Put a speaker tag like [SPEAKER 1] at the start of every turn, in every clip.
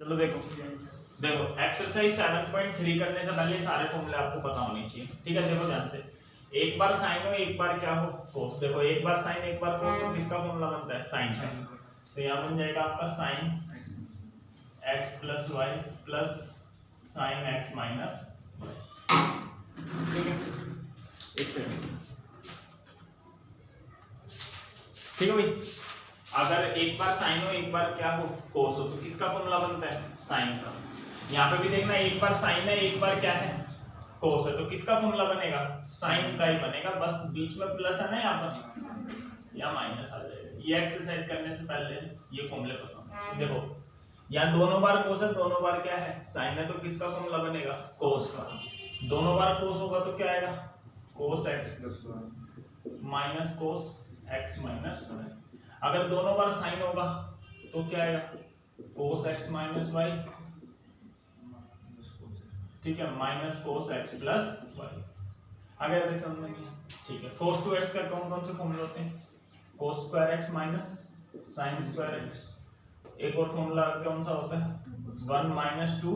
[SPEAKER 1] चलो देखो देखो एक्सरसाइज 7.3 करने से पहले सारे फॉर्मूले आपको पता होने चाहिए। ठीक है, देखो ध्यान से, एक बार साइन हो एक बार क्या हो कोस। देखो एक बार साइन एक बार कोस, तो किसका फॉर्मूला बनता है? साइन का। तो यहाँ बन जाएगा आपका sine x plus y plus sine x minus y. ठीक है, एक सेकंड। ठीक है भाई, अगर एक बार साइन हो एक बार क्या हो कोस हो, तो किसका फॉर्मूला बनता है? साइन का। यहाँ पे भी देखना, एक बार साइन है एक बार क्या है कोस है, तो किसका फॉर्मूला बनेगा? साइन का ही बनेगा। बस बीच में प्लस है ना, यहाँ पर या माइनस आ जाएगा। ये एक्सरसाइज करने से पहले ये फॉर्मूले पता होंगे। देखो यहाँ दोनों बार कोस है दोनों बार क्या है साइन है, तो किसका फॉर्मूला बनेगा? कोस का। दोनों बार कोस होगा तो क्या आएगा? Cos x minus cos x minus y. अगर दोनों बार साइन होगा तो क्या आएगा? कोस एक्स माइनस वाई, ठीक है, minus cos x plus y. आगे देख समझ में? ठीक है, कोस टू एक्स का कौन कौन से फॉर्मूले होते हैं? कोस square x minus sine square x. एक और फॉर्मूला कौन सा होता है? 1 माइनस 2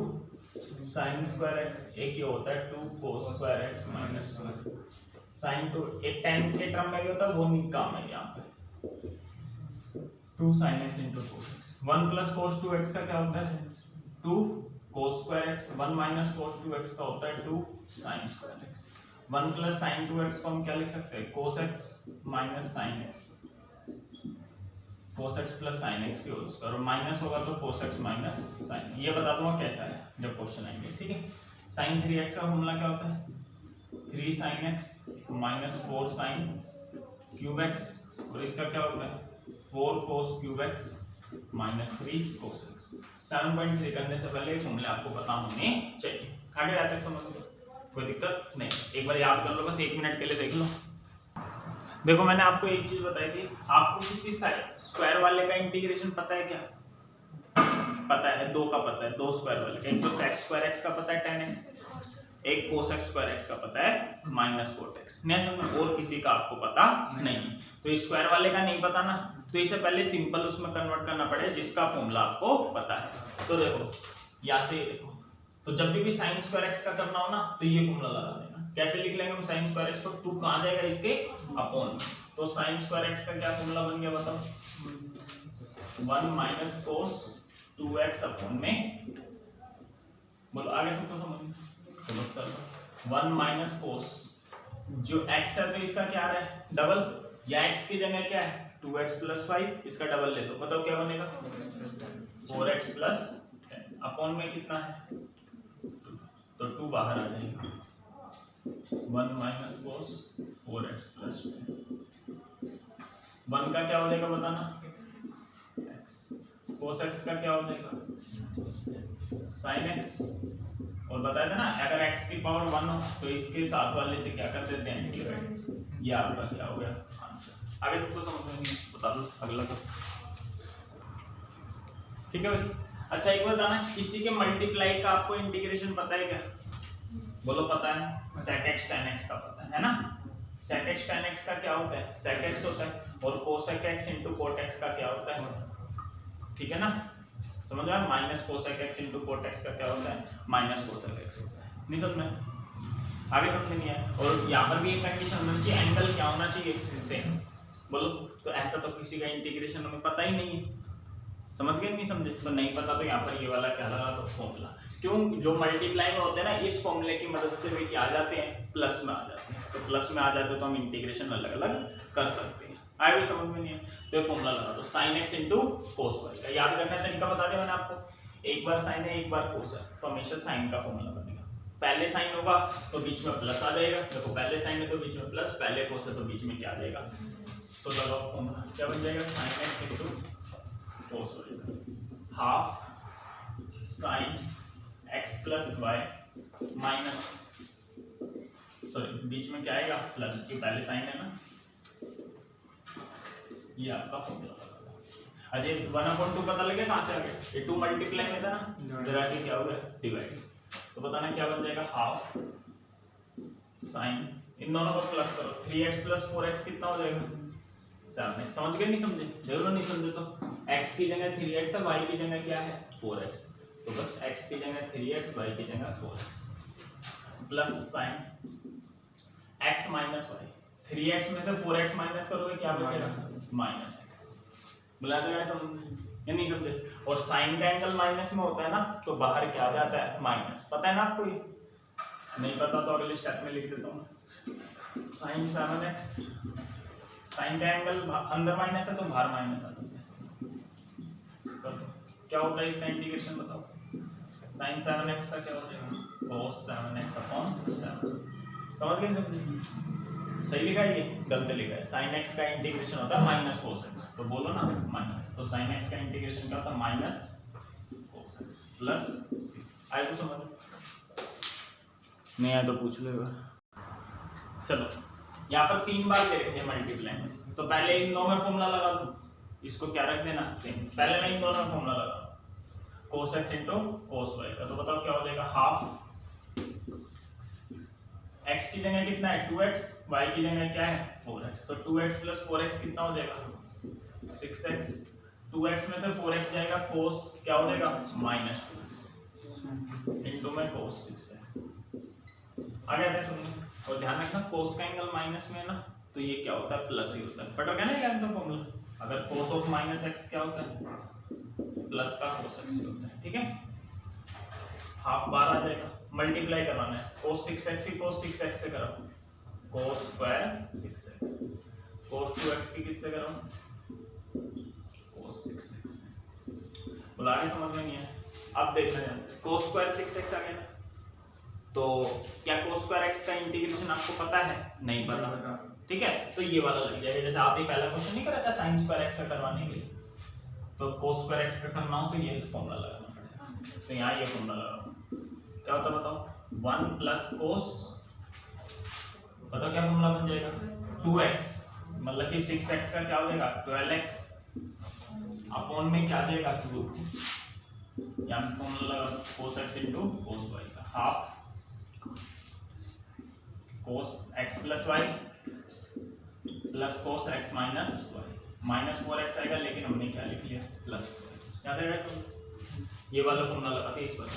[SPEAKER 1] साइन स्क्वायर एक्स। एक ये होता है 2 cos square x minus sine 2। एक tan के टर्म में भी होता है, वो नहीं काम है यहाँ पे। 2 sin x into cos x। 1 plus cos 2x का क्या होता है? 2 cos square x। 1 minus cos 2x का होता है 2 sin square x। 1 plus sin 2x को हम क्या लिख सकते हैं? cos x minus sin x। cos x plus sin x की होल स्क्वायर, और माइनस होगा तो cos x माइनस sin। ये बता दूंगा कैसा है जब क्वेश्चन आएंगे। ठीक है, sin 3x का फॉर्मूला क्या होता है? 3 sin x minus 4 sin cube x, और इसका क्या होता है? 4 cos cube x minus 3 cos x। 7.3 करने से पहले फॉर्मूले आपको पता होने चाहिए। आगे जाते हैं, समझ लो, कोई दिक्कत नहीं। एक बार याद कर लो, बस 1 मिनट के लिए देख लो। देखो मैंने आपको एक चीज बताई थी, आपको किसी स्क्वायर वाले का इंटीग्रेशन पता है क्या? पता है, दो का पता है, दो स्क्वायर वाले का। एक तो sec स्क्वायर x का पता है tan x, एक cos x स्क्वायर x का पता है माइनस cot x। नहीं समझ? और किसी का आपको पता नहीं, तो स्क्वायर वाले का नहीं पता ना, तो इसे पहले सिंपल उसमें कन्वर्ट करना पड़ेगा जिसका फॉर्मूला आपको पता है। तो देखो यहाँ से देखो, तो जब भी sin स्क्वायर x का करना हो ना, तो ये फॉर्मूला लगा देना। कैसे लिख लेंगे हम sin स्क्वायर x को? 2 कहाँ जाएगा? इसके अपॉन में। तो sin स्क्वायर x का क्या फॉर्मूला बन गया बताओ? 1 माइनस cos 2x अपॉन में, बोलो आगे सबको समझ तो बस कर लो। 1 माइनस कोस, जो x है तो इसका क्या आ रहा है? डबल, या x की जगह क्या है? 2x प्लस 5, इसका डबल ले लो, बताओ क्या बनेगा? 4x प्लस 10 अपॉन में कितना है? तो 2 बाहर आ जाएगा। 1 माइनस कोस 4x प्लस 10। 1 का क्या हो जाएगा बताना? x। कोस x का क्या हो जाएगा? sin x। और बताया था ना, अगर x की पावर 1 हो तो इसके साथ वाले से क्या कर देते हैं? डिवाइड। ये आपका क्या हो गया? आंसर। आगे सबको समझ में नहीं बता दो अगला तो। ठीक है भाई, अच्छा एक बात बताना, किसी के मल्टीप्लाई का आपको इंटीग्रेशन पता है क्या? बोलो पता है? sec x tan x का पता है ना? sec x tan x का क्या होता है? sec x होता है, और cosec x into cot x का क्या होता है? ठीक है ना, समझ में? Minus cosec x into cot x का क्या होता है? माइनस कोसेक एक्स होता है। नहीं समझ में? आगे समझ में नहीं आया? और यहाँ पर भी एक कंडीशन होनी चाहिए, एंगल क्या होना चाहिए? सेम। बोलो, तो ऐसा तो किसी का इंटीग्रेशन हमें पता ही नहीं है। समझ गए? नहीं समझे? तो नहीं पता तो यहाँ पर ये वाला क्या लगा दो फॉर्मूला। क्यों? जो मल्टीप्लाई में होते हैं ना, इस फॉर्मूले की मदद से भी क्या आ जाते हैं? प्लस में आ जाते हैं। तो प्लस में आ जाते तो हम इंटीग्रेशन अलग अलग कर सकते हैं। आगे भी समझ में नहीं है तो ये फॉर्मूला लगा दो, sin x into cos y का। याद करने का तरीका बता दिया मैंने आपको, एक बार sin है एक बार cos है, तो हमेशा sin का फॉर्मूला बनेगा। पहले sin होगा तो बीच में प्लस आ जाएगा। देखो पहले sin है तो बीच में प्लस, पहले cos है तो बीच में क्या आ जाएगा? तो लगाओ फॉर्मूला, क्या बन जाएगा? sin x into cos y half sin x plus y minus, sorry बीच में क्या आएगा? प्लस, क्योंकि पहले sin है ना। ये आपका फॉर्मूला। अजय 1/2 पता लगे कहां से आ गया? ये 2 मल्टीप्लाई में था ना, जरा के क्या हो गया? डिवाइड। तो बताना क्या बन जाएगा? हाफ साइन, इन दोनों को प्लस करो, 3x प्लस 4x कितना हो जाएगा? 7x। समझ गए? नहीं समझे? जरूर नहीं समझे तो x की जगह 3x है, y की जगह क्या है? 4x। तो बस x की जगह 3x, y की जगह 4x plus sine x minus y. 3x में से 4x माइनस करोगे क्या बचेगा? Minus x। बुला दो समझ या नहीं समझे? और साइन का एंगल माइनस में होता है ना, तो बाहर क्या आ जाता है? माइनस। पता है ना आपको? ये नहीं पता तो अगले स्टेप में लिख देता हूँ। साइन 7x, साइन का एंगल अंदर माइनस है तो बाहर माइनस आ जाता है। क्या होता है इसका इंटीग्रेशन बताओ? साइन 7x का क्या हो जाएगा? cos 7x upon 7। समझ गए? सही लिखा है? ये गलत लिखा है। sin x का इंटीग्रेशन होता है माइनस cos x, तो बोलो ना माइनस। तो sin x का इंटीग्रेशन क्या होता है? Minus cos x plus c। आए तो समझ? नहीं आए तो पूछ लो एक बार। चलो यहाँ पर 3 बार दे रखे हैं मल्टीप्लाई में, तो पहले इन दोनों में फॉर्मूला लगा दो। इसको क्या रख देना? सेम। पहले मैं इन दोनों में फॉर्मूला लगा cos x into cos y का, तो बताओ क्या हो जाएगा? हाफ x की जगह कितना है? 2x, y की जगह क्या है? 4x। तो 2x प्लस 4x कितना हो जाएगा? 6x। 2x में से 4x जाएगा, cos क्या हो जाएगा? माइनस 2x इंटू में cos 6x। आ गया था समझ? और ध्यान रखना cos का एंगल माइनस में है ना, तो ये क्या होता है? प्लस ही होता है। पता क्या ना यार तो फॉर्मूला, अगर cos ऑफ माइनस x क्या होता है? प्लस का cos x होता है। ठीक है, हाफ बार आ जाएगा। मल्टीप्लाई करवाना है, cos 6x ही cos 6x से करो, cos square 6x। cos 2x की किससे करो? cos 6x से। बोला आगे समझ में नहीं है? अब देखना ध्यान से, cos स्क्वायर 6x आ गया, तो क्या cos स्क्वायर x का इंटीग्रेशन आपको पता है? नहीं पता। ठीक है, तो ये वाला लग जाएगा। जैसे आपने पहला क्वेश्चन नहीं करा था sin स्क्वायर x का करवाने के लिए, तो cos स्क्वायर x का करना हो तो ये फॉर्मूला लगाना पड़ेगा। तो यहाँ ये फॉर्मूला लगाओ। क्या होता है बताओ? 1 प्लस cos, बताओ क्या फॉर्मूला बन जाएगा? 2x, मतलब कि 6x का क्या हो जाएगा? 12x अपॉन में क्या आ जाएगा? 2। यहाँ पे फॉर्मूला लगा cos x into cos y का, half cos x plus y plus cos x minus y। Minus 4x आएगा, लेकिन हमने क्या लिख लिया? Plus 4x। याद है सब? ये वाला फॉर्मूला लगाते हैं इस बार।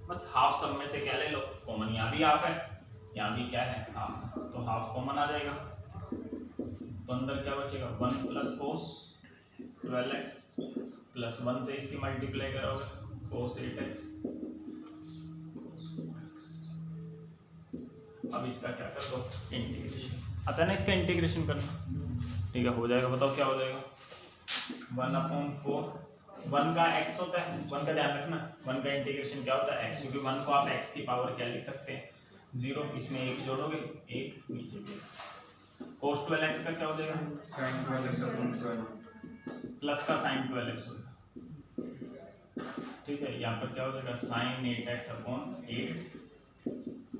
[SPEAKER 1] बस हाफ सब में से क्या ले लो? कॉमन। यहाँ भी हाफ है, यहाँ भी क्या है? हाफ। तो हाफ कॉमन आ जाएगा, तो अंदर क्या बचेगा? 1 प्लस cos 12x प्लस 1 से इसकी मल्टीप्लाई करोगे cos 8x। अब इसका क्या कर दो? इंटीग्रेशन। आता है ना इसका इंटीग्रेशन करना? ठीक है, हो जाएगा। बताओ क्या हो जाएगा? 1/4। 1 का x होता है, 1 का ध्यान रखना, 1 का इंटीग्रेशन क्या होता है? x, क्योंकि 1 को आप x की पावर क्या लिख सकते हैं? 0। इसमें 1 जोड़ोगे, 1 नीचे के। cos 12x का क्या हो जाएगा? sin 12x अपॉन 12 प्लस का sin 12x होगा। ठीक है, यहाँ पर क्या हो जाएगा? sin 8x upon 8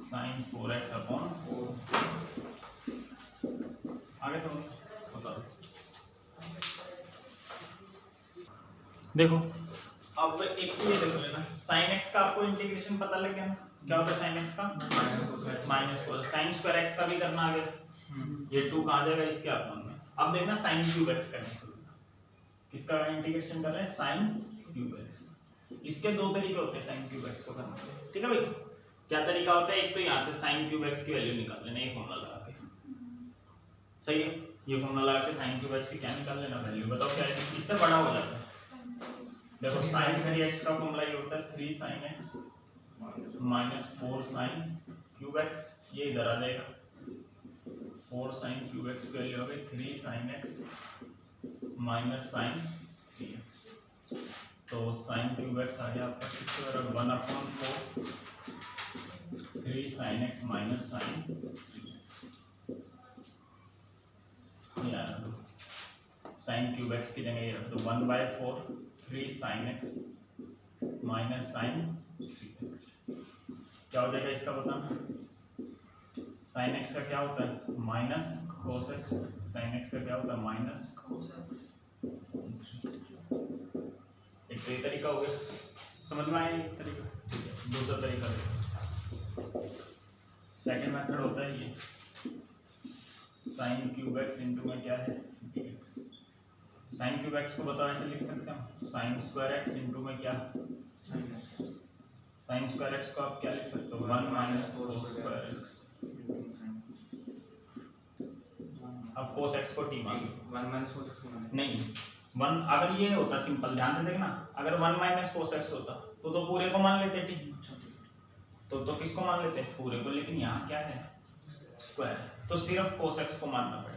[SPEAKER 1] sin 4x upon 4। आगे समझ बताओ। देखो अब एक चीज देख लेना, sin x का आपको इंटीग्रेशन पता लग गया ना? क्या होता है sin x का? माइनस 4। sin स्क्वायर x का भी करना आ गया, ये 2 कहाँ जाएगा? इसके अपॉन में। अब देखना sin क्यूब x करने से किसका इंटीग्रेशन कर रहे हैं? sin cube x। इसके 2 तरीके होते हैं sin क्यूब x को करने के। ठीक है भाई, क्या तरीका होता है? एक तो यहाँ से sin क्यूब x की वैल्यू निकाल लेना, ये फॉर्मूला लगा के। सही है, ये फॉर्मूला लगा के sin क्यूब x की क्या निकाल लेना? वैल्यू। बताओ क्या है? इससे बड़ा हो जाता है। देखो sin 3x का फॉर्मूला ये होता है 3 sin x minus 4 sin cube x। ये इधर आ जाएगा 4 sin क्यूब x की वैल्यू हो गई 3 sin x minus sin 3x। तो sin क्यूब x आ गया आपका किसके बराबर? 1/4 3 sin x माइनस sin। ये sin क्यूब x की जगह ये रख दो 1/4 3 sin x minus sin 3x। क्या हो जाएगा इसका बताना? sin x का क्या होता है? Minus cos x। sin x का क्या होता है? Minus cos x। एक तो ये तरीका हो गया, समझ में आया एक तरीका? ठीक है, दूसरा तरीका देखो। सेकंड मेथड होता है ये sin क्यूब x इंटू में क्या है? dx। साइन क्यूब एक्स को बताओ, ऐसे लिख सकते हैं साइन स्क्वायर एक्स इंटू में क्या, साइन स्क्वायर एक्स को आप क्या लिख सकते हो, 1 माइनस कोस स्क्वायर एक्स। अब कोस एक्स को टी मान लो,
[SPEAKER 2] 1 माइनस कोस एक्स को
[SPEAKER 1] नहीं 1, अगर ये होता सिंपल, ध्यान से देखना, अगर 1 माइनस कोस एक्स होता तो पूरे को मान लेते टी, तो किसको मान लेते पूरे को, लेकिन यहाँ क्या है स्क्वायर, तो सिर्फ कोस एक्स को मानना पड़ेगा।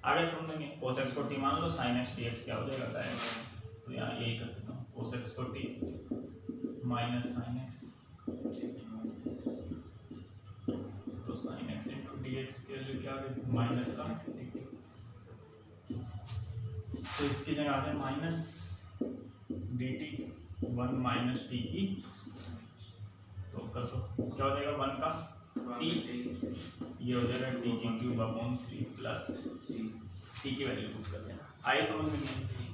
[SPEAKER 1] आगे समझेंगे, कोस एक्स को टी मान लो, साइन एक्स डी एक्स क्या हो जाएगा, तो यहाँ यही कर देता हूँ, कोस एक्स को टी माइनस साइन एक्स, तो sine x into d x के लिए क्या है माइनस का, तो इसकी जगह आ गया minus D T 1 minus T की, तो कर दो क्या हो जाएगा 1 का टी, ये हो जाएगा टी की क्यूब अपॉन 3 प्लस टी की वैल्यू पुट कर देना। आइए समझ में,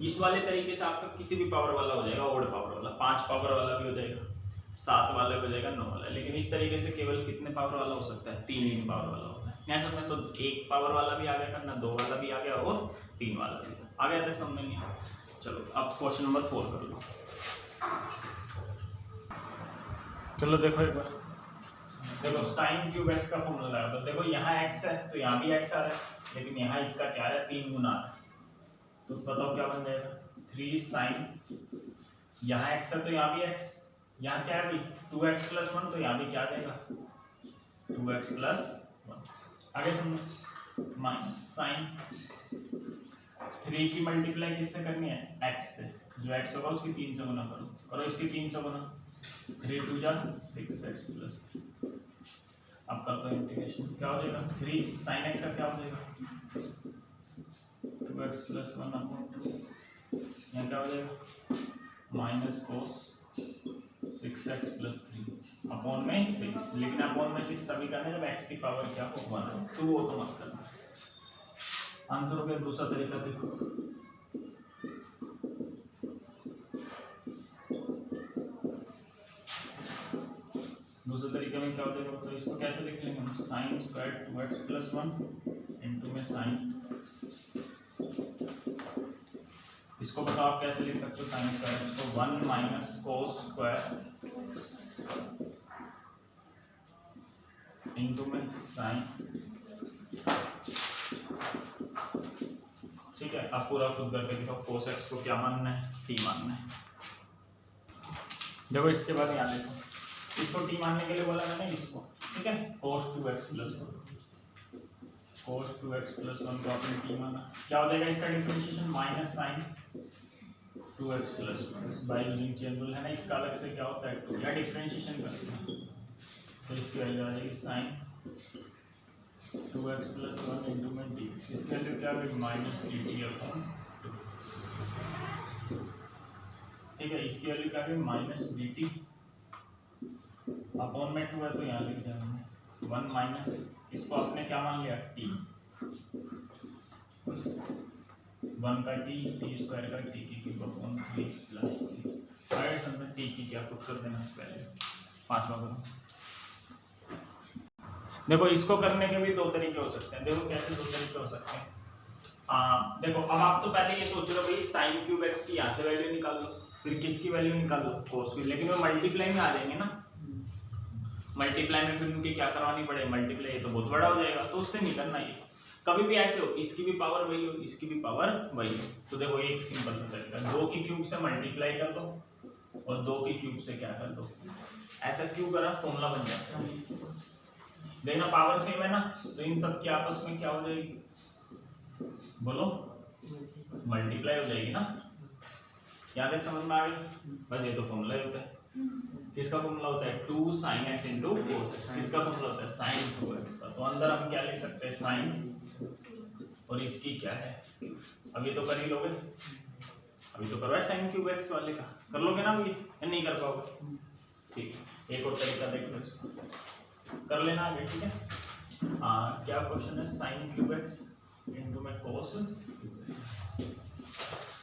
[SPEAKER 1] इस वाले तरीके से आपका किसी भी पावर वाला हो जाएगा, ओड पावर वाला, 5 पावर वाला भी हो जाएगा, 7 वाला भी हो जाएगा, 9 वाला, लेकिन इस तरीके से केवल कितने पावर वाला हो सकता है, 3 ही पावर वाला होता है। यहाँ समझ में, तो 1 पावर वाला भी आ गया करना, 2 वाला भी आ गया और 3 वाला भी आ गया तक समझ में। चलो अब क्वेश्चन नंबर 4 कर लो। चलो देखो एक बार, देखो साइन क्यूब एक्स का फॉर्मूला है, तो देखो यहाँ एक्स है तो यहाँ भी एक्स आ रहा है, लेकिन यहाँ इसका क्या है 3 गुना आ रहा है, तो बताओ क्या बन जाएगा 3 साइन, यहाँ एक्स है तो यहाँ भी एक्स, यहाँ क्या है भी 2x प्लस 1, तो यहाँ भी क्या आ जाएगा 2x प्लस 1। आगे समझो, माइनस साइन 3 की मल्टीप्लाई किससे करनी है x से, जो x होगा उसकी 3 से गुना करो, इसकी 3 से गुना, 3 2 जा 6x प्लस 3। अब कर दो इंटीग्रेशन, क्या हो जाएगा 3 साइन x का क्या हो जाएगा 2x प्लस 1 अपॉन 2, यहाँ क्या हो जाएगा minus cos 6x plus 3 upon में 6, लेकिन अपॉन में 6 तभी करना है जब x की पावर क्या हो 1 हो, 2 हो तो मत करना। आंसर हो गया। दूसरा तरीका देखो, दूसरे तरीके में क्या हो जाएगा, तो इसको कैसे लिख लेंगे हम, sine square 2x plus 1 into में साइन, इसको बताओ आप कैसे लिख सकते हो साइन स्क्वायर, इसको 1 माइनस कोस स्क्वायर इंटू में साइन, ठीक है। अब पूरा खुद करके देखो, कोस एक्स को क्या मानना है टी मानना है। देखो इसके बाद यहाँ देखो, इसको टी मानने के लिए बोला मैंने इसको, ठीक है, कोस 2x प्लस 1, कोस 2x प्लस 1 को आपने टी माना, क्या हो जाएगा इसका differentiation minus sine 2x plus 1 by using chain rule है ना, इसका अलग से क्या होता है 2, या डिफरेंशिएशन करते हैं, तो इसकी वैल्यू आ जाएगी साइन 2x प्लस 1 इंटू में डी, इसके लिए क्या है माइनस डी टी अपॉन 2, ठीक है, इसकी वैल्यू क्या है माइनस डी टी अपॉन में 2 है, तो यहाँ लिख दिया हमने 1 माइनस, इसको आपने क्या मान लिया टी, 1 का टी स्क्वायर का टी की क्यूब अपॉन 3 प्लस आगे समझ टी की क्या पुट कर देना वैल्यू, पांचवा करो। देखो इसको करने के भी 2 तरीके हो सकते हैं, देखो कैसे 2 तरीके हो सकते हैं। देखो अब आप तो पहले ये सोच रहे हो भाई साइन क्यूब एक्स की यहाँ से वैल्यू निकाल लो, फिर किसकी वैल्यू निकाल लो कोस की, लेकिन वो मल्टीप्लाई में आ जाएंगे ना, मल्टीप्लाई में फिर उनकी क्या करवानी पड़ेगी मल्टीप्लाई, ये तो बहुत बड़ा हो जाएगा, तो उससे नहीं करना। ये कभी भी ऐसे हो, इसकी भी पावर वही हो, इसकी भी पावर वही हो, तो देखो एक सिंपल सा तरीका, 2 की क्यूब से मल्टीप्लाई कर दो और 2 की क्यूब से क्या कर दो, ऐसा क्यों करा फॉर्मूला बन जाता है, देखना पावर सेम है ना, तो इन सब की आपस में क्या हो जाएगी बोलो मल्टीप्लाई हो जाएगी ना, यहाँ तक समझ में आ गई, बस ये तो फॉर्मूला ही होता है। किसका फॉर्मूला होता है 2 sin x into cos x, किसका फॉर्मूला होता है sin 2x का, तो अंदर हम क्या लिख सकते हैं sin, और इसकी क्या है, अभी तो कर ही लोगे, अभी तो करवाए sin क्यूब x वाले का, कर लोगे ना अभी, नहीं कर पाओगे, ठीक है। एक और तरीका देख लो, इसको कर लेना आगे, ठीक है। क्या क्वेश्चन है, sin क्यूब x इंटू में cos,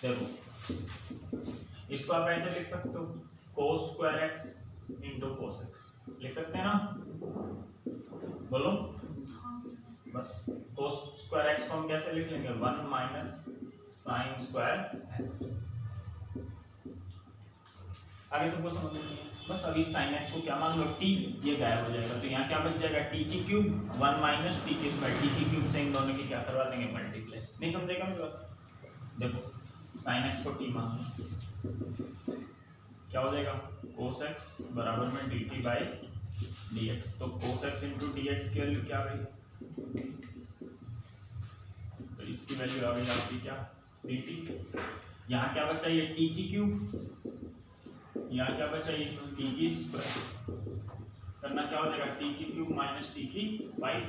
[SPEAKER 1] देखो इसको आप ऐसे लिख सकते हो cos square x into cos x, लिख सकते हैं ना, बोलो बस cos स्क्वायर x को हम कैसे लिख लेंगे 1 माइनस साइन स्क्वायर एक्स। आगे सबको समझ में नहीं है, बस अभी साइन एक्स को क्या मान लो टी, ये गायब हो जाएगा, तो यहाँ क्या बच जाएगा टी की क्यूब 1 माइनस टी की स्क्वायर, टी की क्यूब से इन दोनों की क्या करवा देंगे मल्टीप्लाई। नहीं समझेगा मेरी बात? देखो साइन एक्स को टी मान लो, क्या हो जाएगा कोस एक्स बराबर में d t by d x, तो cos x into d x की वैल्यू क्या आ गई, तो इसकी वैल्यू आ गई आपकी क्या डी टी। यहाँ क्या बचा ये टी की क्यूब, यहाँ क्या बचा ये टी की स्क्वायर, करना क्या हो जाएगा टी की क्यूब माइनस टी की 5,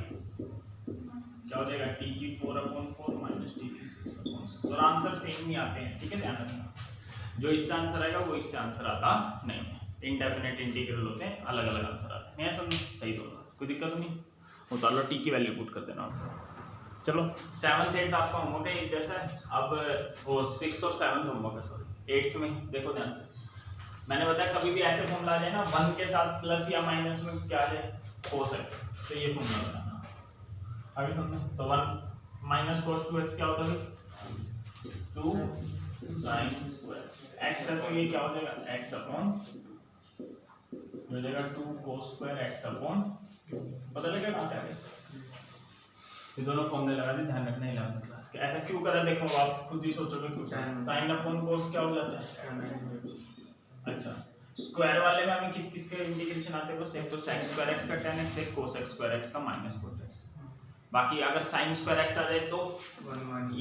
[SPEAKER 1] क्या हो जाएगा टी की 4/4 माइनस टी की 6/6, और आंसर सेम ही आते हैं, ठीक है ध्यान रखना, जो इससे आंसर आएगा वो इससे आंसर आता नहीं है, इनडेफिनेट इंटीग्रल होते हैं, अलग अलग आंसर आते हैं, नहीं समझ सही होगा, कोई दिक्कत नहीं, उतार लो टी की वैल्यू पुट कर देना। चलो 7th 8th आपका होमवर्क है एक जैसा है, अब वो 6th और 7th होमवर्क है, सॉरी 8th में देखो ध्यान से, मैंने बताया कभी भी ऐसे फॉर्मूला आ जाए ना 1 के साथ प्लस या माइनस में क्या है cos x, तो ये फॉर्मूला बनाना, आगे समझो, तो 1 माइनस cos 2x क्या होता है 2 sin स्क्वायर x है, तो ये क्या हो जाएगा x अपॉन हो जाएगा 2 cos स्क्वायर x अपॉन, पता लगेगा कहाँ से आ गया, ये दोनों फॉर्मूले लगा दे, ध्यान रखना 11th क्लास के। ऐसा क्यों करा देखो आप खुद ही सोचोगे क्यों, sin अपॉन cos क्या हो जाता है, अच्छा स्क्वायर वाले में हमें किस किस के इंटीग्रेशन आते हैं वो सेम, तो sec स्क्वायर x का tan x है, cos x स्क्वायर x का माइनस cos x, बाकी अगर sin स्क्वायर x आ जाए तो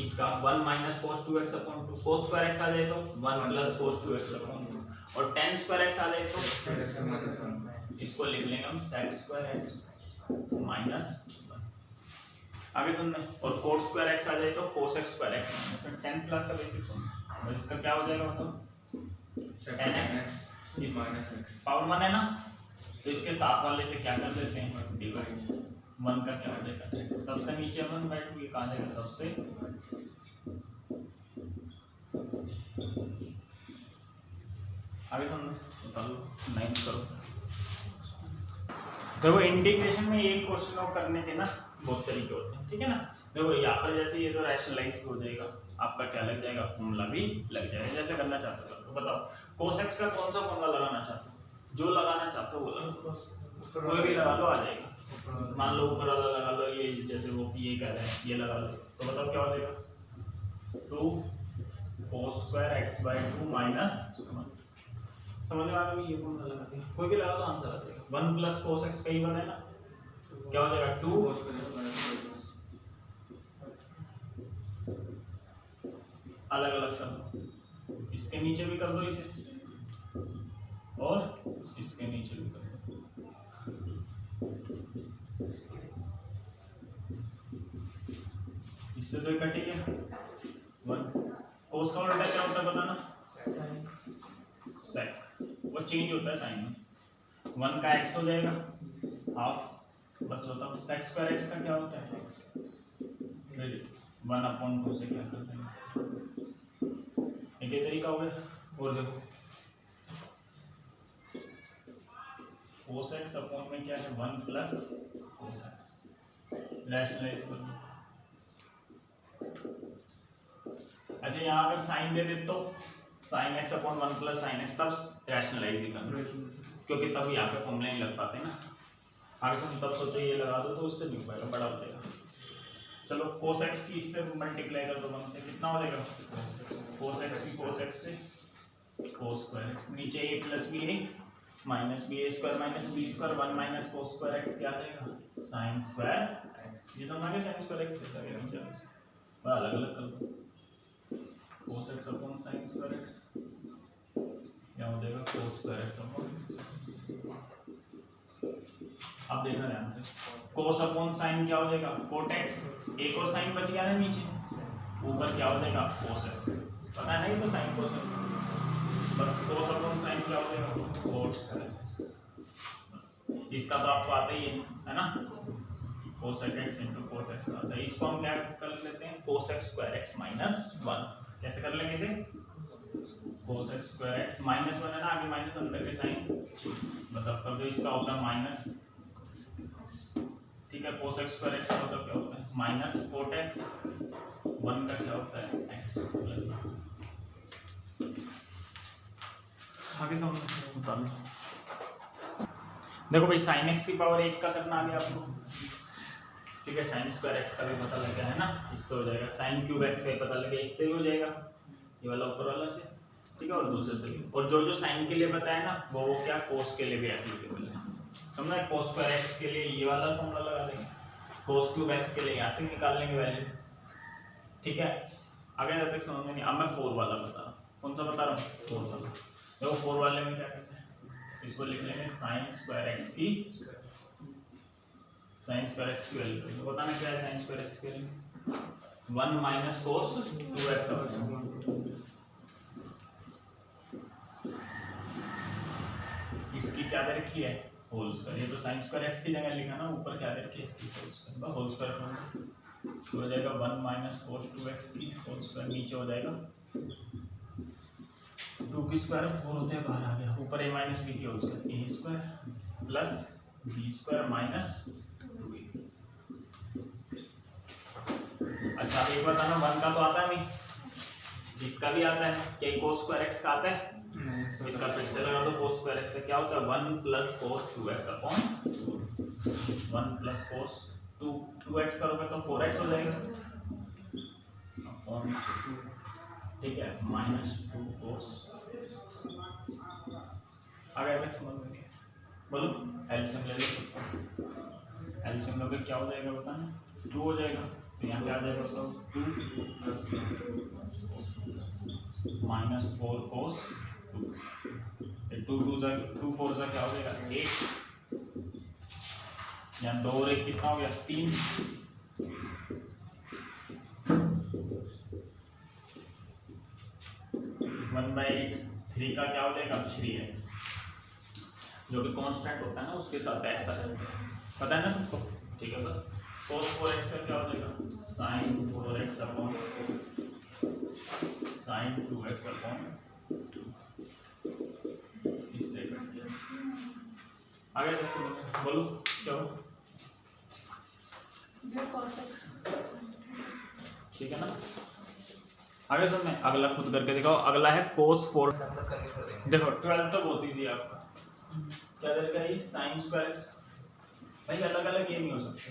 [SPEAKER 1] इसका 1 minus cos 2x upon 2, cos square x आ जाए तो 1 प्लस cos 2x अपॉन 2, और tan स्क्वायर x आ जाए तो इसको लिख लेंगे हम sec स्क्वायर x माइनस 1, आगे सुनना, और cos स्क्वायर x आ जाए तो cos x square x minus 10 plus का बेसिक फॉर्म, और इसका क्या हो जाएगा मतलब tan x इस पावर 1 है ना, तो इसके साथ वाले से क्या कर देते हैं डिवाइड, 1 का क्या हो जाएगा सबसे नीचे 1/2, ये कहाँ जाएगा सबसे, आगे समझो बता लो 9 करो। देखो इंटीग्रेशन में एक क्वेश्चन करने के ना बहुत तरीके होते हैं, ठीक है ना, देखो यहाँ पर जैसे ये तो रैशनलाइज भी हो जाएगा, आपका क्या लग जाएगा फॉर्मूला भी लग जाएगा, जैसे करना चाहते हो तो बताओ cos x का कौन सा फॉर्मूला लगाना चाहते हो, जो लगाना चाहते हो वो लगाओ, कोई भी लगा लो आ जाएगा, मान लो ऊपर वाला लगा लो, ये जैसे वो ये कह रहे हैं ये लगा लो, तो बताओ क्या हो जाएगा 2 cos स्क्वायर x/2 माइनस, समझ में आ गया, ये फॉर्मूला लगा दिया, कोई भी लगा लो आंसर आ जाएगा, 1 प्लस cos x का ही 1 है ना, क्या हो जाएगा 2 अलग अलग कर दो, इसके नीचे भी कर दो इसे, और इसके नीचे भी कर दो, इससे तो कट गया 1, cos का उल्टा क्या होता है बताना, sec, वो चेंज होता है साइन में, 1 का x हो जाएगा हाफ, बस बताओ sec स्क्वायर x का क्या होता है x, 1/2 से क्या करते हैं, एक ही तरीका हो गया, और देखो cos x अपॉन में क्या है 1 प्लस cos x, रैशनलाइज कर दो, अच्छा यहाँ अगर साइन दे दे तो sin x upon 1 plus sin x, तब रैशनलाइज ही करना, क्योंकि तब यहाँ पे फॉर्मूले नहीं लग पाते ना, आगे से तब सोचो ये लगा दो तो उससे नहीं हो पाएगा, बड़ा हो जाएगा, चलो cos x की इससे मल्टीप्लाई कर दो 1 से, कितना हो जाएगा cos x की cos x से cos स्क्वायर x, नीचे a प्लस b है minus b a square minus b square 1 minus cos square x क्या आ जाएगा sin स्क्वायर x, ये समझ आ गया sin स्क्वायर x कैसे आ गया, नीचे बड़ा अलग अलग कर दो, cos x upon sin square x क्या हो जाएगा cos स्क्वायर x अपॉन, अब देखना ध्यान से, cos अपॉन sin क्या हो जाएगा cot x, एक और sin बच गया ना नीचे, ऊपर क्या हो जाएगा cos x, पता है नहीं तो sin cos x, बस cos अपॉन sin क्या हो जाएगा cos स्क्वायर x, बस इसका तो आपको आता ही है ना, cos x into cot x आता है, इसको हम क्या कर लेते हैं cos x square x minus 1, कैसे कर लेंगे इसे cos x square x minus 1 है ना, आगे माइनस अंदर के साइन, बस अब कर दो, इसका होता है माइनस, ठीक है cos x स्क्वायर x का मतलब क्या होता है माइनस कोट एक्स, 1 का क्या होता है एक्स प्लस, आगे समझ बता दो। देखो भाई साइन एक्स की पावर 1 का करना आ गया आपको, ठीक है। साइन स्क्वायर एक्स का भी पता लग गया है ना, इससे हो जाएगा। साइन क्यूब एक्स का भी पता लग गया, इससे भी हो जाएगा, ये वाला ऊपर वाला से, ठीक है। और दूसरे से भी, और जो जो साइन के लिए बताया ना वो क्या कोस के लिए भी एप्लीकेबल है, समझना। कोस स्क्वायर एक्स के लिए ये वाला फॉर्मूला लगा देंगे, कोस क्यूब एक्स के लिए यहाँ से निकाल लेंगे वैल्यू, ठीक है। आगे जब तक समझ में नहीं। अब मैं 4 वाला बता रहा हूँ, कौन सा बता रहा हूँ 4 वाला। देखो 4 वाले में क्या करते हैं, इसको लिख लेंगे साइन स्क्वायर एक्स की, साइन स्क्वायर एक्स की वैल्यू तो बताना क्या है। साइन स्क्वायर एक्स की वैल्यू 1 माइनस कोस 2x, इसकी क्या दे रखी है होल स्क्वायर। ये तो साइन स्क्वायर एक्स की जगह लिखा ना, ऊपर क्या दे रखी है इसकी होल स्क्वायर, होल स्क्वायर हो जाएगा 1 माइनस कोस 2x की होल स्क्वायर, नीचे हो जाएगा 2 की स्क्वायर 4 होते हैं, बाहर आ गया, ऊपर a माइनस b की whole square, a square plus b square minus 2a। अच्छा एक बताना, 1 का तो आता नहीं, इसका भी आता है क्या, कोस स्क्वायर x का आता है, इसका फिर से लगा दो। कोस स्क्वायर x का क्या होता है 1 plus cos 2x upon 1 plus cos 2x करोगे तो 4x हो जाएगा अपॉन 2, ठीक है, माइनस 2 कोस। आगे तक समझ में गया, बोलो एलसीएम ले लो, एलसीएम लोगे क्या हो जाएगा बताना, 2 हो जाएगा, तो यहाँ क्या आ जाएगा सब 2 माइनस 4 कोस 2 2 4 जा क्या हो जाएगा 8, यहाँ 2 और 1 कितना हो गया 3, 1/8, 3 का क्या हो जाएगा 3x, जो कि कांस्टेंट होता है ना उसके साथ x आ जाता है, पता है ना सबको, ठीक है। बस cos 4x का क्या हो जाएगा sin 4x upon sin 2x upon 2, इससे कट गया। आगे तक समझ बोलो क्या हो, ठीक है ना। आगे सुन में अगला खुद करके दिखाओ, अगला है cos 4। देखो 12 तक होती थी आपका, क्या दे रखा है sin स्क्वायर x, भाई अलग अलग ये नहीं हो सकते,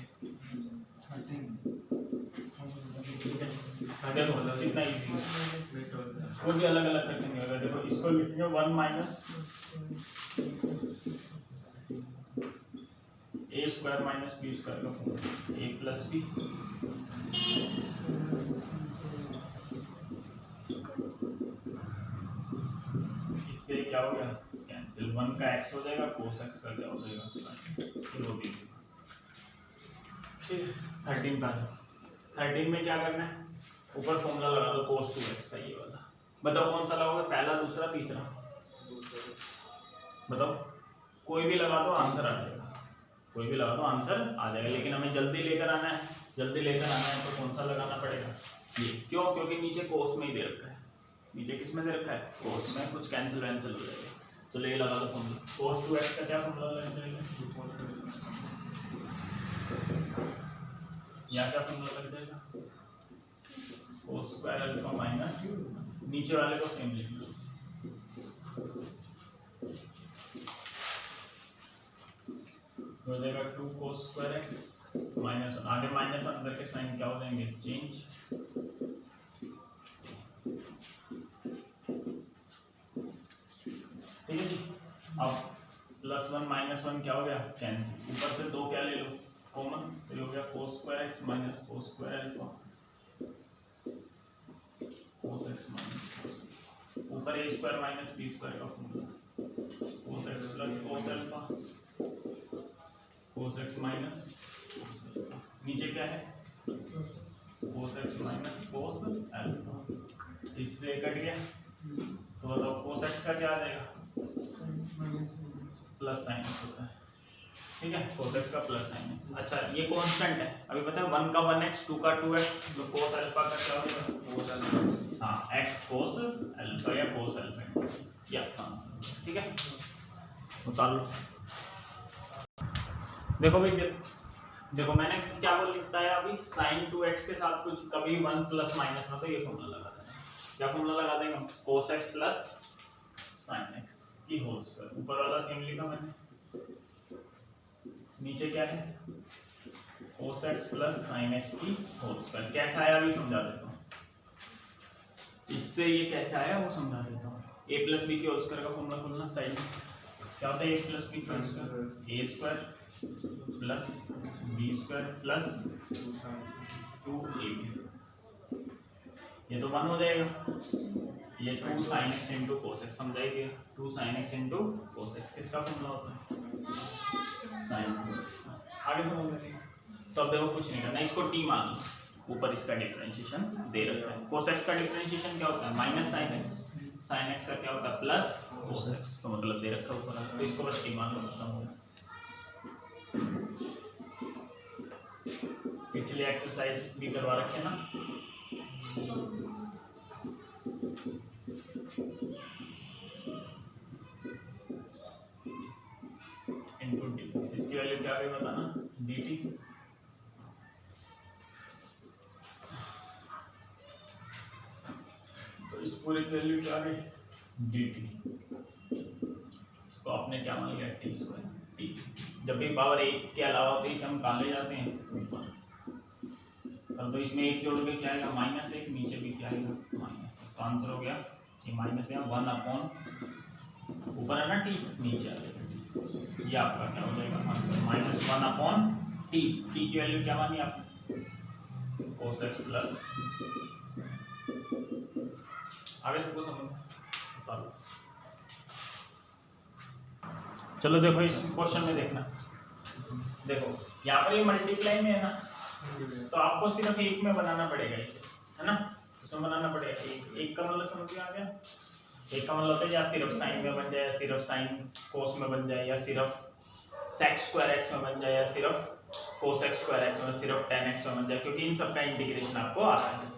[SPEAKER 1] देखो कितना इजी, वो भी अलग अलग करके नहीं होगा। देखो इसको लिखेंगे 1 minus a square minus b square का फॉर्मूला a प्लस b, इससे क्या हो गया कैंसिल, 1 का x हो जाएगा, cos x का क्या हो जाएगा sin, वो भी। फिर 13 का, 13 में क्या करना है, ऊपर फॉर्मूला लगा दो cos 2x का, ये वाला बताओ कौन सा लगाओगे, पहला दूसरा तीसरा, बताओ कोई भी लगा दो आंसर आ जाएगा, कोई भी लगा दो आंसर आ जाएगा, लेकिन हमें जल्दी लेकर आना है, जल्दी लेकर आना है तो कौन सा लगाना पड़ेगा ये, क्यों, क्योंकि नीचे कोस में ही दे रखा है, नीचे किस में दे रखा है कोस में, कुछ कैंसिल वैंसिल हो जाएगा, तो ले लगा दो फॉर्मूला, cos 2x का क्या फॉर्मूला लग जाएगा, यहाँ क्या फॉर्मूला लग जाएगा cos स्क्वायर अल्फा माइनस, नीचे वाले को सेम लिख लो, हो जाएगा 2 cos स्क्वायर x माइनस 1, आगे माइनस अंदर के साइन क्या हो जाएंगे चेंज, ठीक है जी। अब +1 -1 क्या हो गया कैंसिल, ऊपर से 2 क्या ले लो कॉमन, तो ये हो गया cos square x minus cos square alpha, cos x minus cos, ऊपर a square minus b square का formula cos x plus cos alpha, cos x minus cos alpha, नीचे क्या है cos x minus cos alpha, इससे cut गया, तो बताओ cos x का क्या आ जाएगा प्लस साइन होता है, ठीक है, cos x का प्लस साइन। अच्छा ये कांस्टेंट है, अभी पता है 1 का 1x 2 का 2x, जो cos अल्फा का क्या होगा cos अल्फा, हाँ x cos अल्फा या cos अल्फा, या आंसर, ठीक है। उतार लो, देखो भाई देखो मैंने क्या बताया अभी, sin 2x के साथ कुछ कभी 1 प्लस माइनस में, तो ये फॉर्मूला लगा देना। क्या फॉर्मूला लगा देंगे? cos x plus sin x की होल स्क्वायर। ऊपर वाला सेम लिखा मैंने, नीचे क्या है? cos x plus sin x की होल स्क्वायर। कैसा आया अभी समझा देता हूँ, इससे ये कैसे आया वो समझा देता हूँ। a प्लस बी की होल स्क्वायर का फॉर्मूला खोलना साइड में। क्या होता है a प्लस बी की whole square? a square plus B square plus 2ab, ये तो 1 हो जाएगा। ये 2 sin x into cos x, समझाइए 2 sin x into cos x किसका फॉर्मूला होता है? sin cos। आगे समझ लेंगे। तो अब देखो कुछ नहीं करना, इसको t मान लो, ऊपर इसका डिफरेंशिएशन दे रखा है। cos x का डिफरेंशिएशन क्या होता है? Minus sin x, sin x का क्या होता है? प्लस cos x, तो मतलब दे रखा है ऊपर, तो इसको बस t मान लो, खत्म हो गया। पिछली एक्सरसाइज भी करवा रखे ना, इनटू डी, इसकी वैल्यू क्या है बताना? dt। तो इस पूरे की वैल्यू क्या है? dt। इसको आपने क्या मान लिया? t square. t जब भी पावर 1 के अलावा होती है इसे हम कहाँ ले जाते हैं? ऊपर। तो इसमें 1 जोड़ के क्या आएगा? -1, नीचे भी क्या आएगा? -1। तो आंसर हो गया कि माइनस या 1 अपॉन, ऊपर है ना t, नीचे आ जाएगा। ये आपका क्या हो जाएगा आंसर? -1 upon t। t की वैल्यू क्या मानी आपने? cos x plus. आगे सबको समझ बता लो। चलो देखो इस क्वेश्चन में देखना, देखो यहाँ पर ये मल्टीप्लाई में है ना, तो आपको सिर्फ एक में बनाना पड़ेगा इसे, है ना? इसमें बनाना पड़ेगा एक का मतलब समझ में आ गया? एक का मतलब होता है या सिर्फ साइन में बन जाए, या सिर्फ साइन कोस में बन जाए, या सिर्फ sec स्क्वायर x में बन जाए, या सिर्फ cos x स्क्वायर x में, सिर्फ tan x में बन जाए, क्योंकि इन सब का इंटीग्रेशन आपको आता है।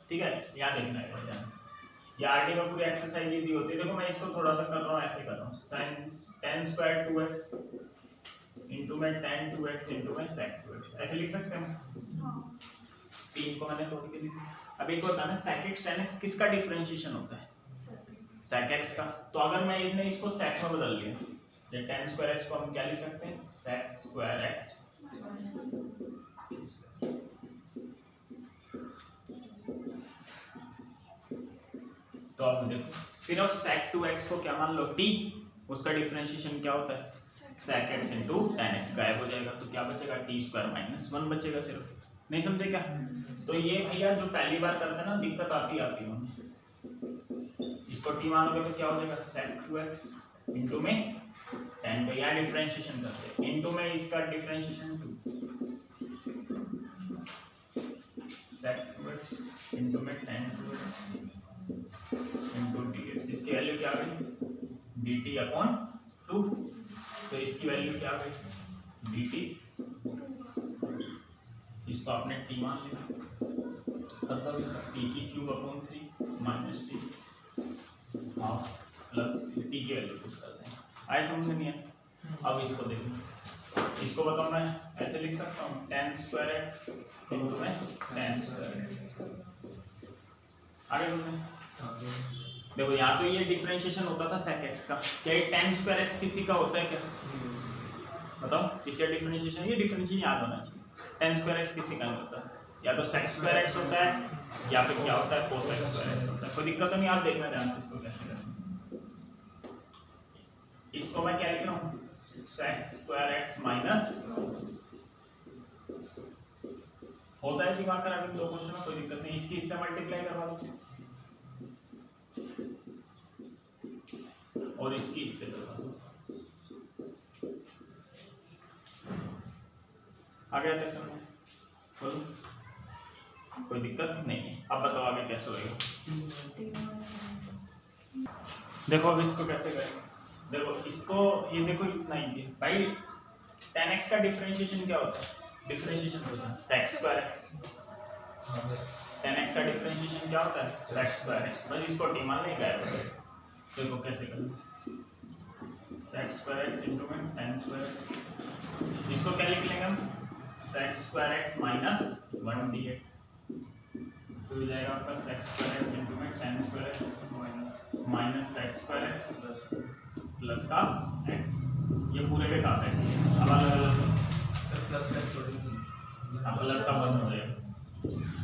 [SPEAKER 1] ठीक है, याद रखना है ध्यान से। या आरडी में पूरी एक्सरसाइज ये दी होती है। देखो मैं इसको थोड़ा सा कर रहा हूँ, ऐसे कर रहा हूँ, sin tan square 2x into में tan 2x इंटू में sec 2x, ऐसे लिख सकते हैं। तीन को मैंने तोड़ के लिख दिया। अब एक होता है ना sec x tan x, किसका डिफरेंशिएशन होता है? sec x का। तो अगर मैं इसको sec में बदल लिया, ये tan स्क्वायर x को हम क्या लिख सकते हैं? sec square x। तो अब देखो सिर्फ sec 2x को क्या मान लो? t, उसका डिफरेंशिएशन क्या होता है? sec x into tan x, गायब हो जाएगा, तो क्या बचेगा? t स्क्वायर माइनस 1 बचेगा सिर्फ। नहीं समझे क्या? तो ये भैया जो पहली बार करते हैं ना, दिक्कत आती है इसको t मानोगे तो क्या हो जाएगा? sec 2x इंटू में tan, भैया डिफरेंशिएशन करते हैं, इंटू में इसका डिफरेंशिएशन 2 sec 2x इंटू में tan 2x इंटू dx, इसकी वैल्यू क्या आ गई? dt upon 2। तो इसकी वैल्यू क्या आ गई? dt, इसको आपने t मान लिया, मतलब इसका t की cube upon 3 minus t half plus t की वैल्यू पुट कर देंगे। आए समझ नहीं है? अब इसको देखो, इसको बताओ मैं ऐसे लिख सकता हूँ tan स्क्वायर x इंटू में tan स्क्वायर x। आगे बोलते हैं, देखो यहाँ तो ये डिफरेंशिएशन होता था sec x का, क्या ये tan स्क्वायर x किसी का होता है क्या? बताओ किसी डिफरेंशिएशन, ये डिफरेंशिएशन याद होना चाहिए। tan स्क्वायर x किसी का नहीं होता, या तो sec स्क्वायर x होता है, या फिर क्या होता है? cos x स्क्वायर x होता है। कोई दिक्कत तो नहीं, आप देखना ध्यान से इसको कैसे करना। इसको मैं क्या लिख रहा हूँ? sec स्क्वायर x माइनस, होता है दिमाग खराब इन दो क्वेश्चन में, कोई दिक्कत नहीं, इसकी इससे मल्टीप्लाई करवा दो और इसकी इससे करवा दो। आगे आते समझ बोलो, कोई दिक्कत नहीं है। अब बताओ आगे कैसे होगा? देखो अब इसको कैसे करेंगे, देखो इसको, ये देखो इतना इजी है भाई। tan x का डिफरेंशिएशन क्या होता है? डिफरेंशिएशन होता है sec square x। tan x का डिफरेंशिएशन क्या होता है? sec square x। बस इसको t मान लेंगे, देखो कैसे करें, sec स्क्वायर x इंटू में tan स्क्वायर x, इसको क्या लिख लेंगे हम? sec square x minus 1 dx, तो हो जाएगा आपका sec स्क्वायर x इंटू में tan square x minus sec square x plus का x, ये पूरे के साथ है। अब अलग अलग प्लस का बंद हो जाएगा।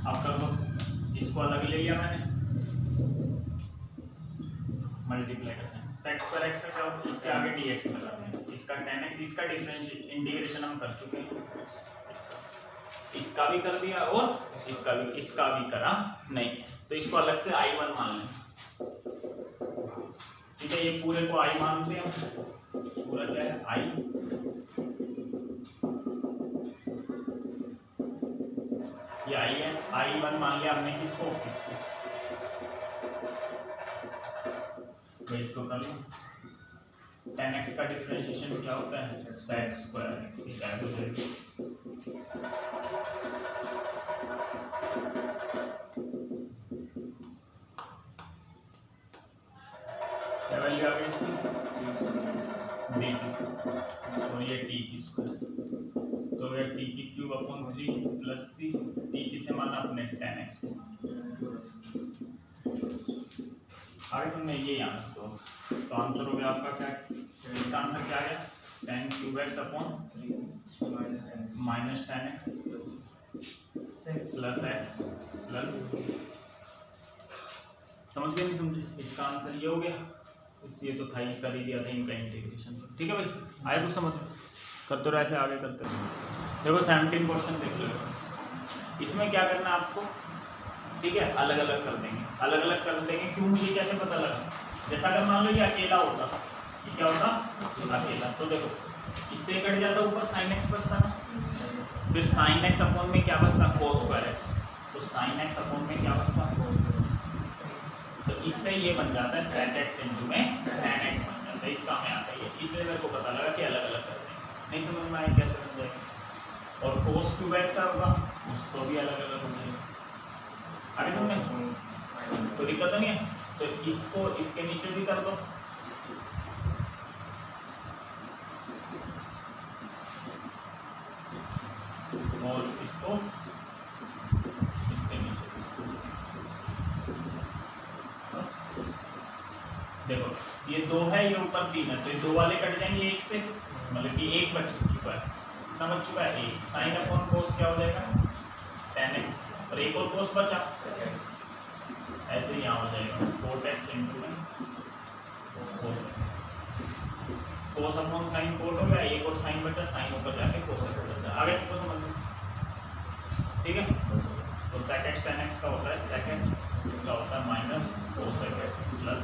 [SPEAKER 1] अब कर दो, इसको अलग ले लिया मैंने, मल्टीप्लाई का साइन, sec स्क्वायर x का क्या होता है, इसके आगे dx लगा दें, इसका tan x, इसका डिफरेंशियल इंटीग्रेशन हम कर चुके हैं, इसका भी कर दिया और इसका भी करा नहीं, तो इसको अलग से I1 मान लें। ठीक है, ये पूरे को I मानते हैं, पूरा क्या है I, ये I है, I1 मान लिया हमने, किसको, इसको, तो इसको कर लो। tan x का डिफरेंशिएशन क्या होता है, sec स्क्वायर x, ये क्या हो जाएगा, क्या वैल्यू आ गई इसकी, dt, तो ये t की स्क्वायर, तो ये t की cube upon 3 plus c, t किसे माना अपने tan x को, आगे समझे, ये यहाँ तो आंसर हो गया आपका क्या, इसका आंसर क्या है, tan cube x upon minus tan x plus x plus, समझ गए नहीं समझे, इसका आंसर ये हो गया, इसलिए तो था ही, कर ही दिया था इनका इंटीग्रेशन। ठीक है भाई, आए कुछ समझ, करते रहो ऐसे, आगे करते रहो। देखो 17 क्वेश्चन देख लो, इसमें क्या करना है आपको, ठीक है, अलग अलग कर देंगे, अलग अलग कर देंगे, क्यों, मुझे कैसे पता लगा, जैसा अगर मान लो ये अकेला होता, ये क्या होता, अकेला, तो देखो इससे कट जाता ऊपर sin x बचता ना, फिर sin x अपॉन में क्या बचता, cos स्क्वायर x, तो sin x अपॉन में क्या बचता, cos स्क्वायर x, तो इससे ये बन जाता है sec x इंटू में tan x बन जाता है, इसका हमें आता है, इसलिए मेरे को पता लगा कि अलग अलग कर देंगे, नहीं समझ में आया कैसे बन जाएगा, और cos क्यूब x होगा, उसको भी अलग अलग हो जाएगा, आगे समझे, तो दिक्कत नहीं है, तो इसको इसके नीचे भी कर दो, और इसको इसके नीचे, बस देखो ये 2 है, ये ऊपर 3 है, तो ये 2 वाले कट जाएंगे 1 से, मतलब कि 1 बच चुका है, कितना बच चुका है, 1, साइन अपॉन कोस क्या हो जाएगा, tan x, और एक और कोस बचा, ऐसे यहाँ हो जाएगा cot x इंटू में cos x, cos upon sine cot हो गया, एक और साइन बचा, साइन ऊपर जाके cos x बचा, आगे सबको समझ में, ठीक है, तो sec x tan x का होता है sec x, इसका होता है माइनस cos x प्लस,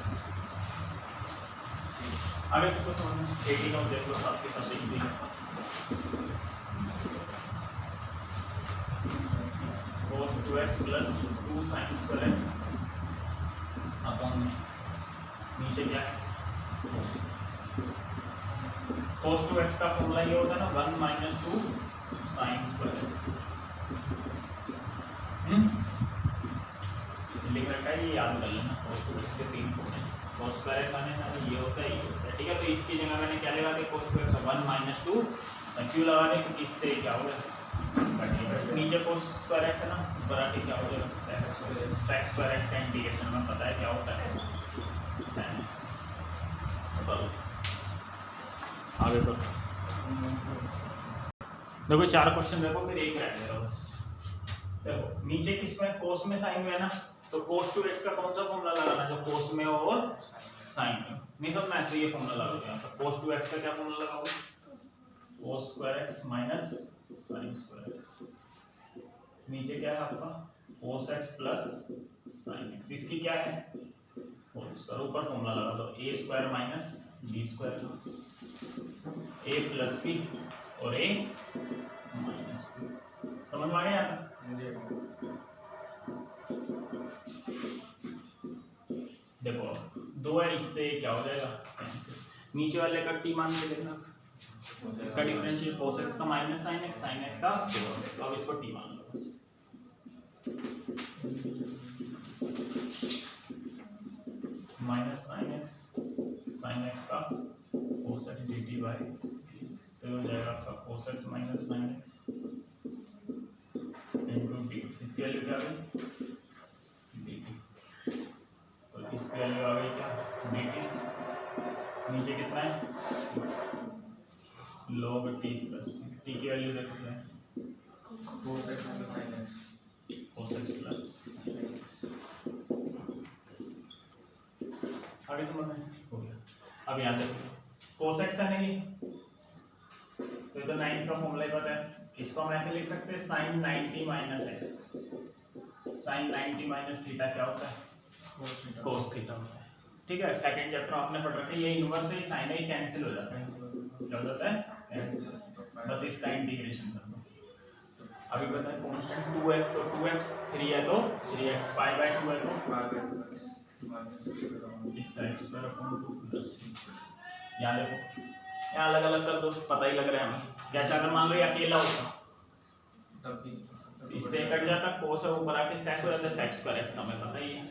[SPEAKER 1] आगे सबको समझ में, 18 और देख लो साथ के साथ देख लीजिए, cos 2x plus 2 sin square x upon नीचे क्या है, cos 2x का फॉर्मूला ये होता है ना 1 माइनस 2 sin स्क्वायर x, लिख रखा है, ये याद कर लेना, cos 2x के 3 फॉर्मूले, cos स्क्वायर x आने से ये होता है, ये होता है, ठीक है, तो इसकी जगह मैंने क्या लगा दिया, cos 2x 1 माइनस 2 क्यों लगा दिया, क्योंकि इससे क्या हो गया, नीचे cos स्क्वायर x है ना, ऊपर आके क्या हो जाएगा, sec स्क्वायर x का इंटीग्रेशन हमें पता है क्या होता है, tan x, आगे करो, देखो 4 क्वेश्चन देखो, फिर एक रह गया बस, देखो नीचे किसमें, cos में sin में है ना, तो cos 2x का कौन सा फॉर्मूला लगाना, जो cos में हो और sin में, नहीं समझ में, तो ये फॉर्मूला लगाओगे यहाँ पर, cos 2x का क्या फॉर्मूला लगाओगे, cos square x minus sin square x, नीचे क्या है आपका cos x plus sin x, इसकी क्या है होल स्क्वायर, ऊपर फॉर्मूला लगा दो, a square minus b square, a plus b और a माइनस b, समझ में आ गया यहाँ, देखो 2 है, इससे क्या हो जाएगा, नीचे वाले का t मान के देखना, इसका डिफरेंशियल cos x का माइनस sin x का cos x, तो अब इसको t मान लो बस, माइनस sin x का cos x dt बाई, तो हो जाएगा आपका cos x minus sin x dx, इसकी वैल्यू क्या आ गई dt, तो इसकी वैल्यू आ गई क्या dt, नीचे कितना है log t प्लस t की वैल्यू देखते हैं cos x प्लस, आगे समझ में हो गया। अब यहाँ देखो cos x है नहीं, तो ये तो 9 का फॉर्मूला ही पता है, इसको हम ऐसे लिख सकते हैं sin 90 minus x, sin 90 minus theta क्या होता है cos थीटा होता है, ठीक है। सेकंड चैप्टर आपने पढ़ रखा है, ये इनवर्स है साइन है कैंसिल हो जाता है, क्या हो जाता है कैंसिल, बस इसका इंटीग्रेशन कर दो। अभी पता है कांस्टेंट 2 है तो 2x, 3 है तो 3x, 5/2 है तो इसका x² प्लस, यहाँ देखो यहाँ अलग अलग कर दो, पता ही लग रहा है हमें। जैसे अगर मान लो ये अकेला होता इससे कट जाता, कोस है ऊपर आके सेक हो जाता, sec² का हमें पता ही है।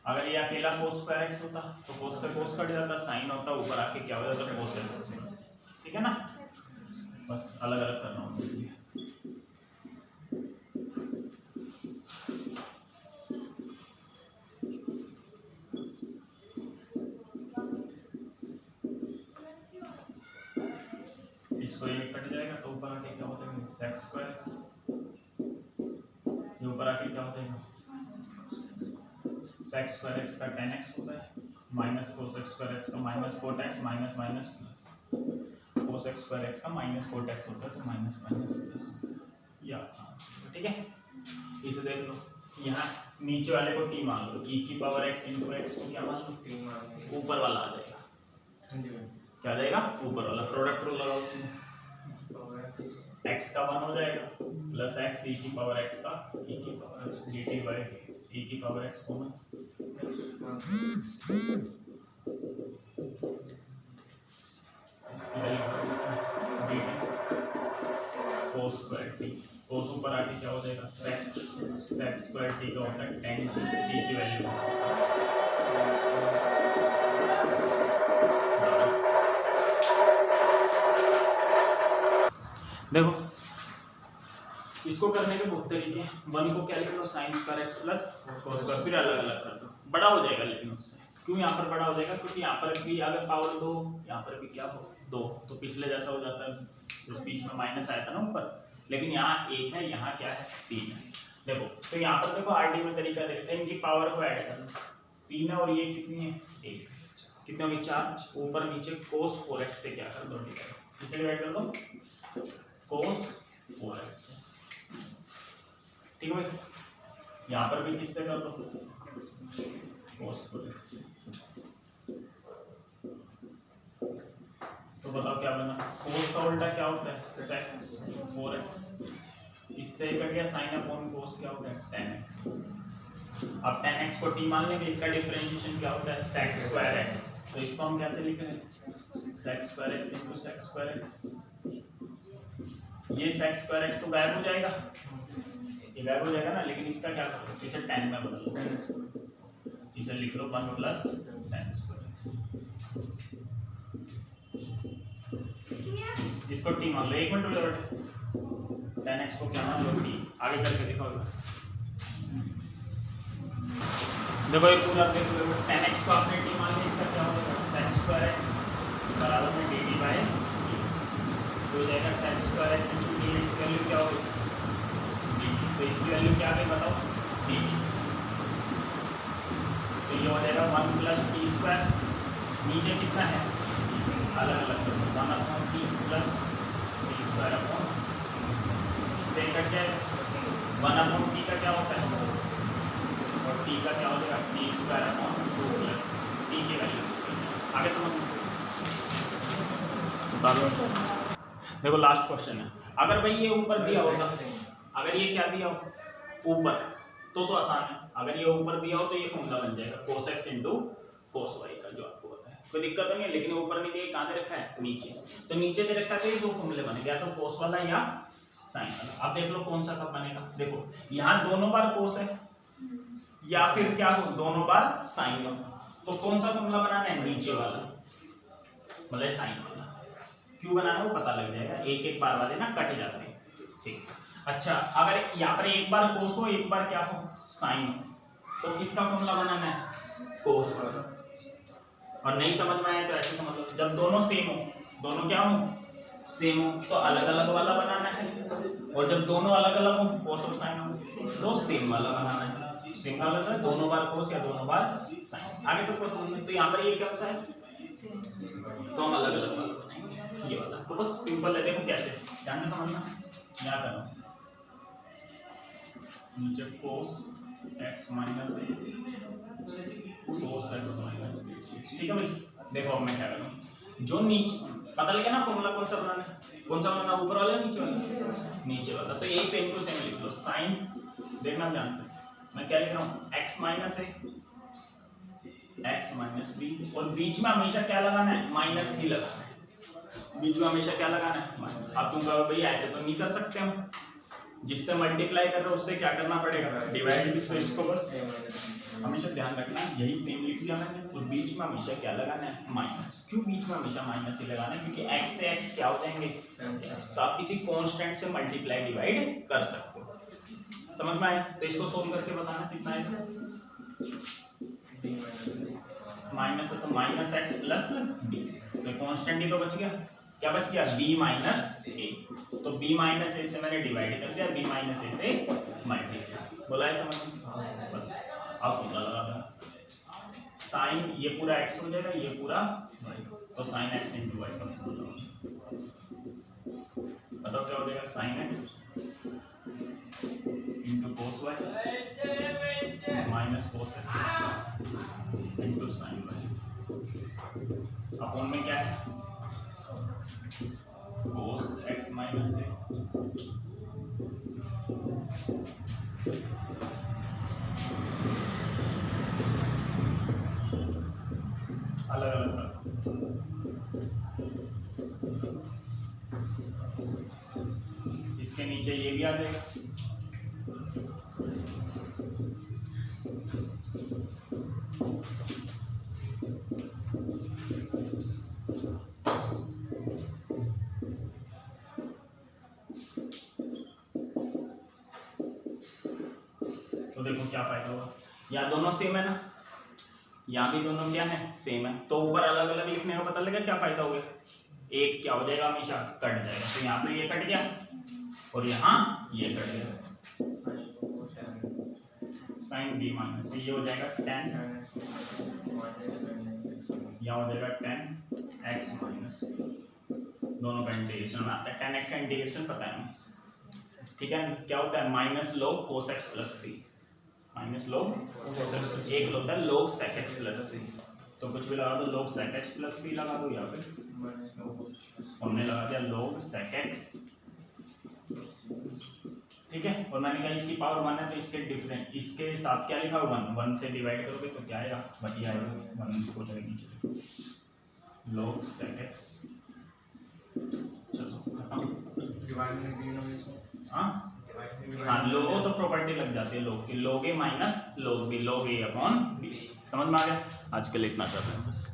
[SPEAKER 1] अगर ये अकेला cos² होता तो कोस से कोस कट जाता, साइन होता ऊपर आके क्या हो जाता cos x, ठीक है ना, बस अलग अलग करना होता इसलिए। इसको ये कट जाएगा तो ऊपर आके क्या होता है sec², ये ऊपर आके क्या होता है sec² का tan x होता है, माइनस cos x² का minus cot x, minus minus plus, cos x² का माइनस cot x होता है तो माइनस माइनस प्लस, या ठीक है। इसे देख लो, यहाँ नीचे वाले को t मान लो, e की पावर x इंटू x को क्या मान लो, ऊपर वाला आ जाएगा, क्या आ जाएगा ऊपर वाला, प्रोडक्ट रूल लगाओ इसमें, x का 1 हो जाएगा प्लस x e की पावर x का e की power x dt by e की पावर x कॉमन, इसकी value dt cos² t, cos ऊपर आके क्या हो जाएगा sec² t का होता है tan t की वैल्यू, देखो इसको करने के बहुत तरीके हैं। 1 को क्या लिख लो sin² x प्लस cos², फिर अलग अलग कर दो, बड़ा हो जाएगा, लेकिन उससे क्यों यहाँ पर बड़ा हो जाएगा, क्योंकि यहाँ पर भी अगर पावर 2, यहाँ पर भी क्या हो 2, तो पिछले जैसा हो जाता है, इस बीच में माइनस आया था ना ऊपर, लेकिन यहाँ 1 है, यहाँ क्या है 3 है। देखो तो यहाँ पर देखो आरडी में तरीका देखते हैं, इनकी पावर को ऐड करना, 3 है और ये कितनी है 1, कितने होगी 4, ऊपर नीचे cos 4x से क्या कर दो, इसे डिवाइड कर दो cos 4x, ठीक है भाई। यहाँ पर भी किससे कर दो cos 4x से, तो बताओ क्या बना, cos का उल्टा क्या होता है sec 4x, इससे कट गया sin अपॉन cos क्या होता है tan x, अब tan x को t मान लेंगे, इसका डिफरेंशिएशन क्या होता है sec²x, तो इसको हम कैसे लिख रहे हैं sec²x इंटू sec²x, ये sec²x तो गायब हो जाएगा, ये गायब हो जाएगा ना, लेकिन इसका क्या करो, इसे tan में बदल लो, इसे लिख लो 1 प्लस tan²x, इसको t मान लो, 1 मिनट रुको बेटे, tan x को क्या मान लो t, आगे करके दिखाओ, देखो एक पूरा देख लो, tan x को आपने t मान लिया, इसका क्या होगा sec² बराबर में dt बाय हो जाएगा sec² इंटू dt, इसकी वैल्यू क्या होगी dt, तो इसकी वैल्यू क्या है बताओ dt, तो ये हो जाएगा 1 प्लस t², नीचे कितना है अलग अलग कर दो, 1 upon t plus t² upon, इससे कट जाएगा 1 अपॉन t का क्या होता है और t का क्या हो जाएगा t² अपॉन 2 प्लस t की वैल्यू, आगे समझ बता दो। देखो लास्ट क्वेश्चन है, अगर भाई ये ऊपर दिया होता, अगर ये क्या दिया हो ऊपर, तो आसान है, अगर ये ऊपर दिया हो तो ये फॉर्मूला बन जाएगा cos x into cos y का, जो आपको पता है, कोई दिक्कत नहीं है, लेकिन ऊपर नहीं दिया, कहाँ दे रखा है नीचे, तो नीचे दे रखा है तो ये दो फॉर्मूले बनेंगे, या तो cos वाला या sin वाला। अब देख लो कौन सा कब बनेगा, देखो यहाँ दोनों बार cos है या फिर क्या हो दोनों बार sin हो, तो कौन सा फॉर्मूला बनाना है नीचे वाला, मतलब sin वाला, क्यों बनाना वो पता लग जाएगा, एक एक बार वाले ना कट जाते हैं, ठीक। अच्छा अगर यहाँ पर एक बार कोस हो एक बार क्या हो साइन हो, तो किसका फॉर्मूला बनाना है कोस वाला। और नहीं समझ में आया तो ऐसे समझ लो, जब दोनों सेम हो, दोनों क्या हो सेम हो, तो अलग अलग वाला बनाना है, और जब दोनों अलग अलग हो कोस और साइन हो तो सेम वाला बनाना है। सेम का मतलब दोनों बार कोस या दोनों बार साइन। आगे सबको समझ में, तो यहाँ पर ये क्या है तो हम अलग अलग वाला बनाएंगे ये वाला। तो बस सिंपल है, देखो कैसे ध्यान से समझना। यहाँ करो नीचे cos x minus a cos x minus b, ठीक है भाई। देखो अब मैं क्या करूँ, जो नीचे पता लगे ना फॉर्मूला कौन सा बनाना है, कौन सा बनाना ऊपर वाला नीचे वाला, नीचे वाला। तो यही सेम टू सेम लिख लो, साइन देखना ध्यान से, मैं क्या लिख रहा हूँ x minus a x minus b, और बीच में हमेशा क्या लगाना है माइनस ही लगाना है, बीच में हमेशा क्या लगाना है माइनस। अब तुम कहो भैया ऐसे तो नहीं कर सकते हम, जिससे मल्टीप्लाई कर रहे हो उससे क्या करना पड़ेगा डिवाइड भी, तो इसको बस हमेशा ध्यान रखना यही सेम लिख दिया मैंने, और बीच में हमेशा क्या लगाना है माइनस। क्यों बीच में हमेशा माइनस ही लगाना है, क्योंकि x से x क्या हो जाएंगे, तो आप किसी कांस्टेंट से मल्टीप्लाई डिवाइड कर सकते हो। समझ में आया, तो इसको सोल्व करके बताना कितना आएगा, माइनस है तो माइनस एक्स प्लस बी, तो कांस्टेंट ही तो बच गया, क्या बच गया b माइनस ए, तो b माइनस ए से मैंने डिवाइड कर दिया, b माइनस ए से मल्टीप्लाई, बोला है समझ। बस अब फॉर्मूला लगा देना, साइन ये पूरा x हो जाएगा ये पूरा y, तो साइन x इंटू वाई का फॉर्मूला बताओ क्या हो जाएगा, sine x into cos y minus cos x into sine y, upon में क्या है cos x माइनस a अलग अलग इसके नीचे ये भी आ जाएगा, तो देखो क्या फायदा हुआ, यहाँ दोनों सेम है ना, यहाँ भी दोनों क्या है सेम है, तो ऊपर अलग अलग लिखने का पता लगा क्या फायदा हो गया, एक क्या हो जाएगा हमेशा कट जाएगा, तो यहाँ पे ये कट गया और यहाँ ये कट गया, साइन b माइनस ये हो जाएगा tan, यहाँ हो जाएगा tan x माइनस, दोनों का इंटीग्रेशन में आता है, tan x का इंटीग्रेशन पता है हमें, ठीक है। क्या होता है minus log cos x plus c, minus log cos x, एक होता है log sec x plus c, तो कुछ भी लगा दो log sec x plus c लगा दो, या फिर हमने लगा दिया log sec x, ठीक है। और मैंने कहा इसकी पावर 1 है तो इसके डिफरेंट इसके साथ क्या लिखा 1 से डिवाइड करोगे तो क्या आएगा बटी आएगा 1 हो जाएगा नीचे log sec x, चलो हाँ लोगो तो प्रॉपर्टी लग जाती है लोग की, log a minus log b, log a upon b, समझ में आ गया। आज के लिए इतना कर रहे हैं बस।